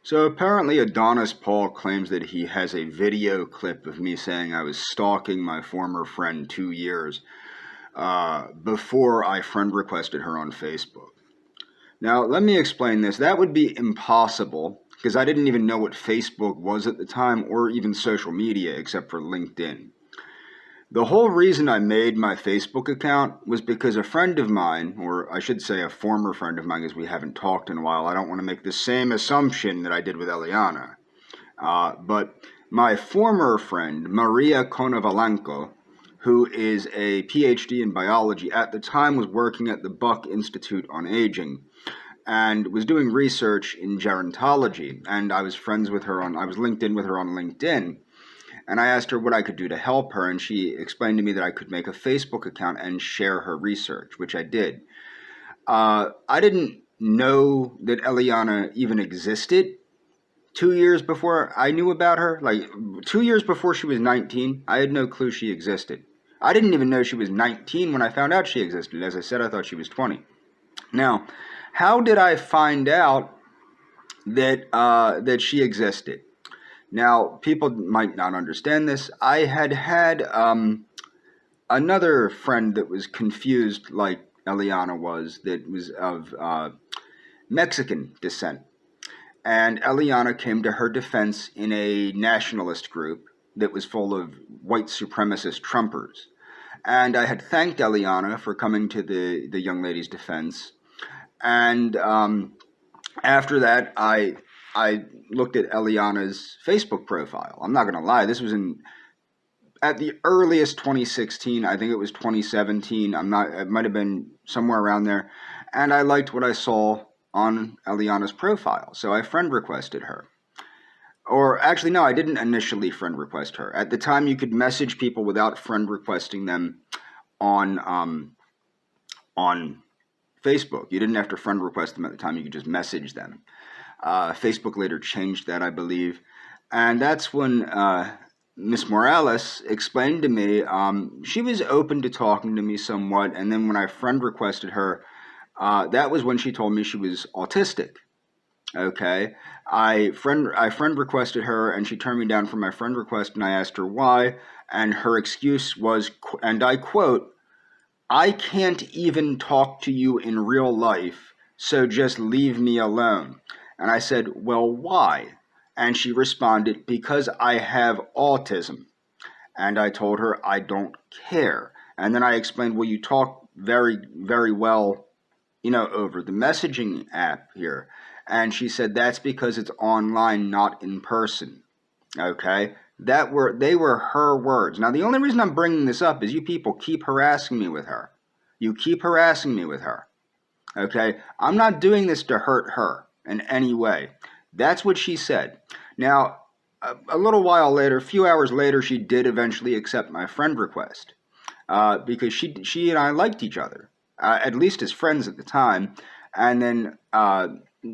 So apparently Adonis Paul claims that he has a video clip of me saying I was stalking my former friend 2 years before I friend requested her on Facebook. Now, let me explain this. That would be impossible because I didn't even know what Facebook was at the time or even social media except for LinkedIn. The whole reason I made my Facebook account was because a friend of mine, or I should say a former friend of mine because we haven't talked in a while. I don't want to make the same assumption that I did with Eliana. But my former friend, Maria Konovalenko, who is a PhD in biology, at the time was working at the Buck Institute on Aging and was doing research in gerontology. And I was I was linked in with her on LinkedIn. And I asked her what I could do to help her, and she explained to me that I could make a Facebook account and share her research, which I did. I didn't know that Eliana even existed 2 years before I knew about her. Like 2 years before she was 19, I had no clue she existed. I didn't even know she was 19 when I found out she existed. As I said, I thought she was 20. Now, how did I find out that she existed? Now, people might not understand this. I had another friend that was confused like Eliana was, that was of Mexican descent. And Eliana came to her defense in a nationalist group that was full of white supremacist Trumpers. And I had thanked Eliana for coming to the young lady's defense. And after that, I looked at Eliana's Facebook profile. I'm not going to lie. This was at the earliest 2016. I think it was 2017. It might have been somewhere around there. And I liked what I saw on Eliana's profile. So I friend requested her. Or actually, no, I didn't initially friend request her. At the time, you could message people without friend requesting them on Facebook. You didn't have to friend request them at the time. You could just message them. Facebook later changed that, I believe. And that's when Miss Morales explained to me, she was open to talking to me somewhat. And then when I friend requested her, that was when she told me she was autistic. Okay. I friend requested her and she turned me down for my friend request, and I asked her why. And her excuse was, and I quote, "I can't even talk to you in real life, so just leave me alone." And I said, "Well, why?" And she responded, "Because I have autism." And I told her, "I don't care." And then I explained, "Well, you talk very, very well, over the messaging app here." And she said, "That's because it's online, not in person." Okay? They were her words. Now, the only reason I'm bringing this up is you people keep harassing me with her. You keep harassing me with her. Okay? I'm not doing this to hurt her in any way. That's what she said. Now, a little while later, a few hours later, she did eventually accept my friend request because she and I liked each other, at least as friends at the time. And then a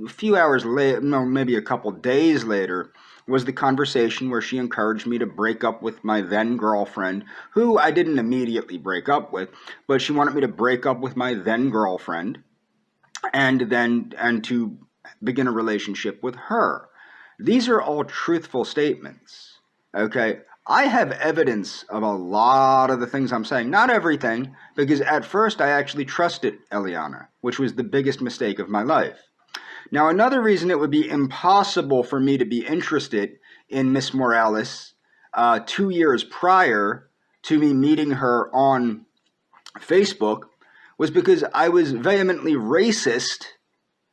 few hours later, no, maybe a couple days later, was the conversation where she encouraged me to break up with my then girlfriend, who I didn't immediately break up with, but she wanted me to break up with my then girlfriend and to begin a relationship with her. These are all truthful statements. Okay? I have evidence of a lot of the things I'm saying. Not everything, because at first I actually trusted Eliana, which was the biggest mistake of my life. Now, another reason it would be impossible for me to be interested in Miss Morales 2 years prior to me meeting her on Facebook was because I was vehemently racist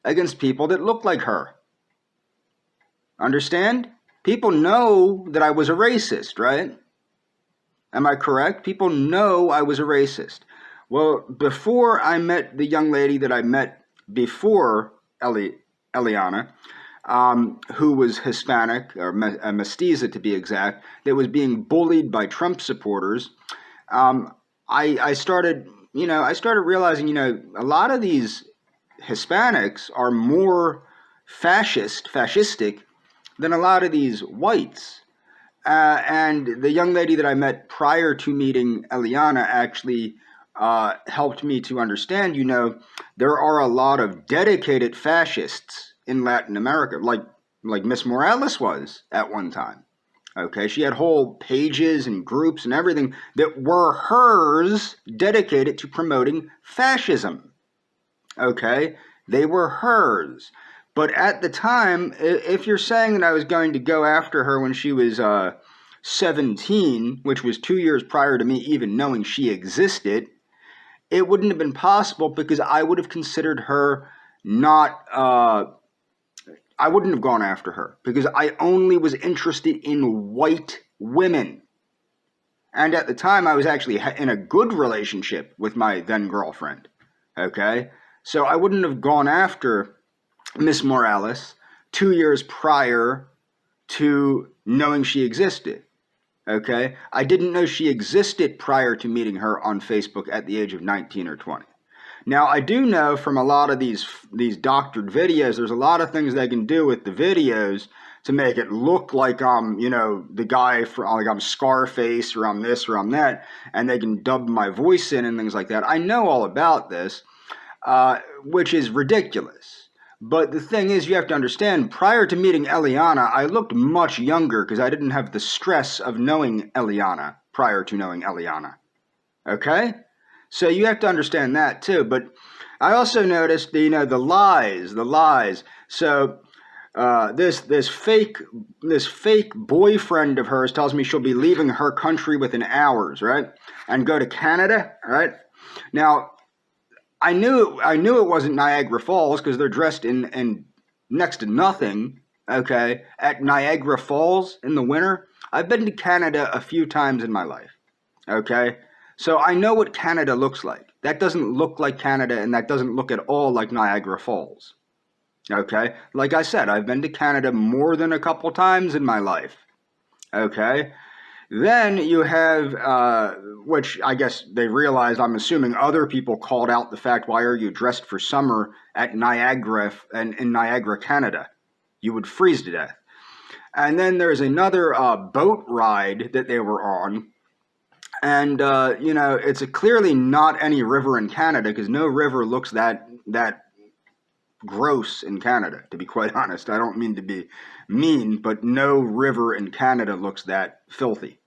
against people that looked like her. Understand? People know that I was a racist, right? Am I correct? People know I was a racist. Well, before I met the young lady that I met before Eliana, who was Hispanic, or a mestiza to be exact, that was being bullied by Trump supporters, I started realizing, a lot of these Hispanics are more fascistic than a lot of these whites. And the young lady that I met prior to meeting Eliana actually helped me to understand, there are a lot of dedicated fascists in Latin America, like like Miss Morales was at one time. Okay, she had whole pages and groups and everything that were hers dedicated to promoting fascism. Okay, they were hers. But at the time, if you're saying that I was going to go after her when she was 17, which was 2 years prior to me even knowing she existed, it wouldn't have been possible because I would have considered her not I wouldn't have gone after her because I only was interested in white women. And at the time, I was actually in a good relationship with my then girlfriend. Okay? So I wouldn't have gone after Miss Morales 2 years prior to knowing she existed. Okay? I didn't know she existed prior to meeting her on Facebook at the age of 19 or 20. Now, I do know from a lot of these doctored videos, there's a lot of things they can do with the videos to make it look like I'm, the guy, like I'm Scarface or I'm this or I'm that, and they can dub my voice in and things like that. I know all about this, which is ridiculous. But the thing is, you have to understand, prior to meeting Eliana, I looked much younger because I didn't have the stress of knowing Eliana prior to knowing Eliana. Okay? So you have to understand that too. But I also noticed, the lies. So this fake boyfriend of hers tells me she'll be leaving her country within hours, right, and go to Canada, right? Now, I knew it wasn't Niagara Falls because they're dressed in next to nothing. Okay, at Niagara Falls in the winter. I've been to Canada a few times in my life. Okay. So I know what Canada looks like. That doesn't look like Canada, and that doesn't look at all like Niagara Falls. Okay? Like I said, I've been to Canada more than a couple times in my life. Okay? Then you have, which I guess they realized, I'm assuming other people called out the fact, why are you dressed for summer at Niagara and in Niagara, Canada? You would freeze to death. And then there's another boat ride that they were on. And, it's clearly not any river in Canada because no river looks that gross in Canada, to be quite honest. I don't mean to be mean, but no river in Canada looks that filthy.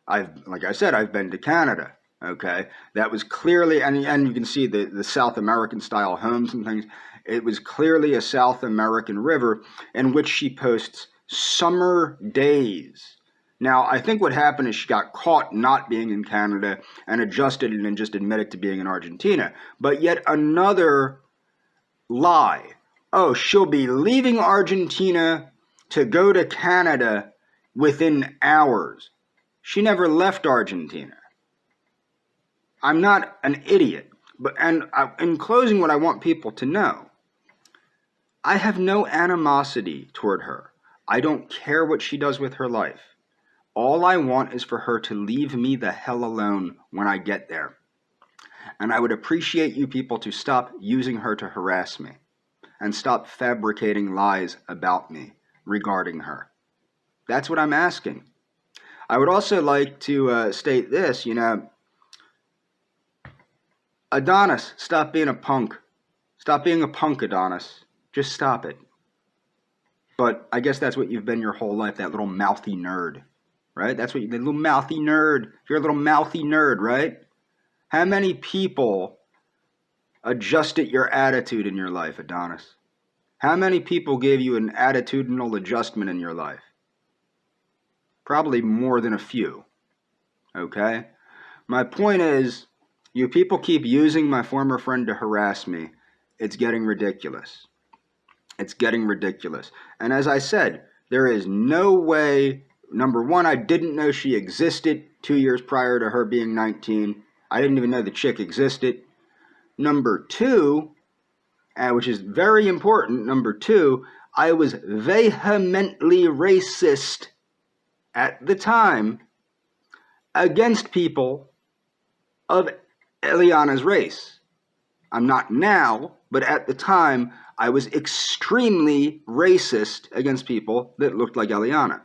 Like I said, I've been to Canada, okay? That was clearly, and you can see the South American style homes and things. It was clearly a South American river in which she posts summer days. Now, I think what happened is she got caught not being in Canada and adjusted and then just admitted to being in Argentina. But yet another lie. Oh, she'll be leaving Argentina to go to Canada within hours. She never left Argentina. I'm not an idiot. And in closing, what I want people to know, I have no animosity toward her. I don't care what she does with her life. All I want is for her to leave me the hell alone when I get there. And I would appreciate you people to stop using her to harass me and stop fabricating lies about me regarding her. That's what I'm asking. I would also like to state this, Adonis, stop being a punk. Stop being a punk, Adonis. Just stop it. But I guess that's what you've been your whole life, that little mouthy nerd. Right? That's what the little mouthy nerd. You're a little mouthy nerd, right? How many people adjusted your attitude in your life, Adonis? How many people gave you an attitudinal adjustment in your life? Probably more than a few. Okay? My point is, you people keep using my former friend to harass me. It's getting ridiculous. It's getting ridiculous. And as I said, there is no way. Number one, I didn't know she existed 2 years prior to her being 19. I didn't even know the chick existed. Number two, which is very important, number two, I was vehemently racist at the time against people of Eliana's race. I'm not now, but at the time, I was extremely racist against people that looked like Eliana.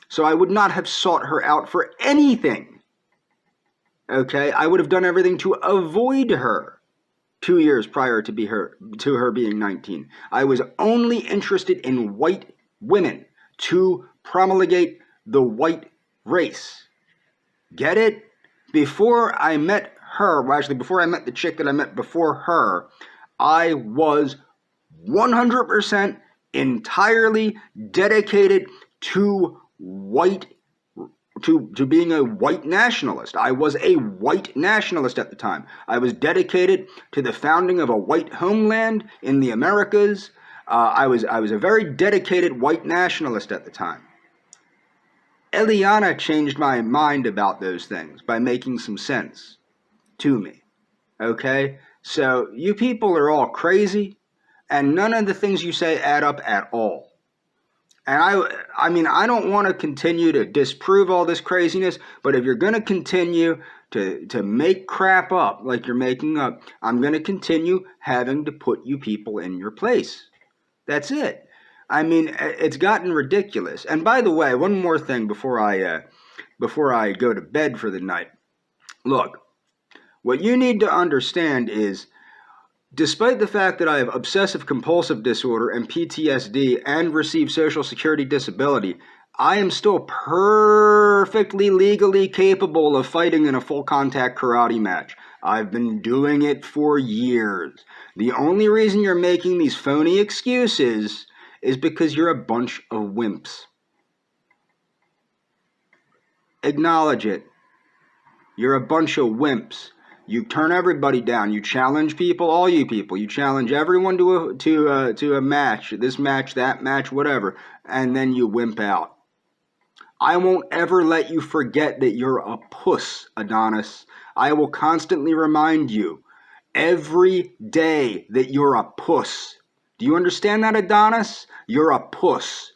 So I would not have sought her out for anything. Okay? I would have done everything to avoid her 2 years prior to her being 19. I was only interested in white women to promulgate the white race. Get it? Before I met her, well, actually, before I met the chick that I met before her, I was 100% entirely dedicated to being a white nationalist. I was a white nationalist at the time. I was dedicated to the founding of a white homeland in the Americas. I was a very dedicated white nationalist at the time. Eliana changed my mind about those things by making some sense to me. Okay? So you people are all crazy, and none of the things you say add up at all. And I mean, I don't want to continue to disprove all this craziness, but if you're going to continue to make crap up like you're making up, I'm going to continue having to put you people in your place. That's it. I mean, it's gotten ridiculous. And by the way, one more thing before I go to bed for the night. Look, what you need to understand is, despite the fact that I have obsessive compulsive disorder and PTSD and receive Social Security disability, I am still perfectly legally capable of fighting in a full contact karate match. I've been doing it for years. The only reason you're making these phony excuses is because you're a bunch of wimps. Acknowledge it. You're a bunch of wimps. You turn everybody down. You challenge people, all you people. You challenge everyone to a match, this match, that match, whatever, and then you wimp out. I won't ever let you forget that you're a puss, Adonis. I will constantly remind you every day that you're a puss. Do you understand that, Adonis? You're a puss.